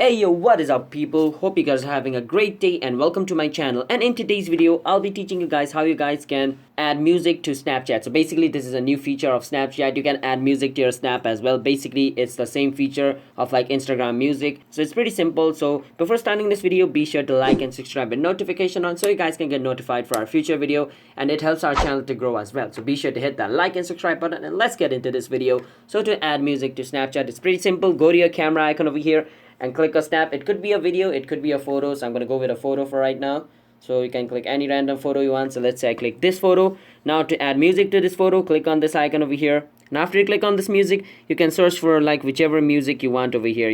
Hey yo, what is up people? Hope you guys are having a great day and welcome to my channel. And in today's video, I'll be teaching you guys how you guys can add music to Snapchat. So basically this is a new feature of Snapchat. You can add music to your Snap as well. Basically it's the same feature of like Instagram music. So it's pretty simple. So before starting this video, be sure to like and subscribe with notification on so you guys can get notified for our future video. And it helps our channel to grow as well. So be sure to hit that like and subscribe button and let's get into this video. So to add music to Snapchat, it's pretty simple. Go to your camera icon over here and click a snap. It could be a video, it could be a photo, so I'm going to go with a photo for right now. So you can click any random photo you want. So let's say I click this photo. Now to add music to this photo, click on this icon over here, and after you click on this music, you can search for like whichever music you want over here,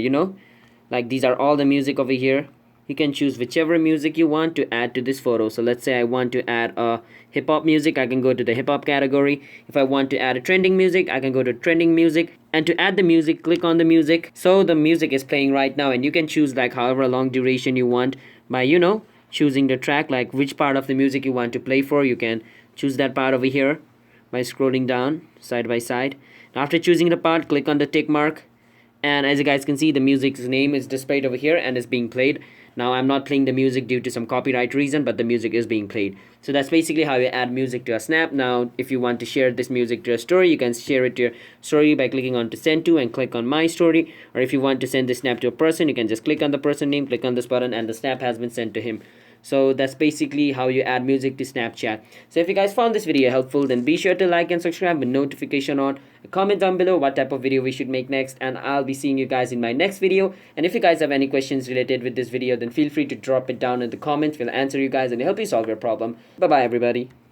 like these are all the music over here. You can choose whichever music you want to add to this photo. So let's say I want to add a hip-hop music, I can go to the hip-hop category. If I want to add a trending music, I can go to trending music, and to add the music, click on the music. So the music is playing right now, and you can choose like however long duration you want by choosing the track, like which part of the music you want to play for. You can choose that part over here by scrolling down side by side. After choosing the part, click on the tick mark, and as you guys can see, the music's name is displayed over here and is being played. Now I'm not playing the music due to some copyright reason, but the music is being played. So that's basically how you add music to a snap. Now if you want to share this music to a story, you can share it to your story by clicking on to send to and click on my story. Or if you want to send this snap to a person, you can just click on the person name, click on this button, and the snap has been sent to him. So that's basically how you add music to Snapchat. So if you guys found this video helpful, then be sure to like and subscribe with notification on. Comment down below what type of video we should make next, and I'll be seeing you guys in my next video. And if you guys have any questions related with this video, then feel free to drop it down in the comments. We'll answer you guys and help you solve your problem. Bye bye everybody.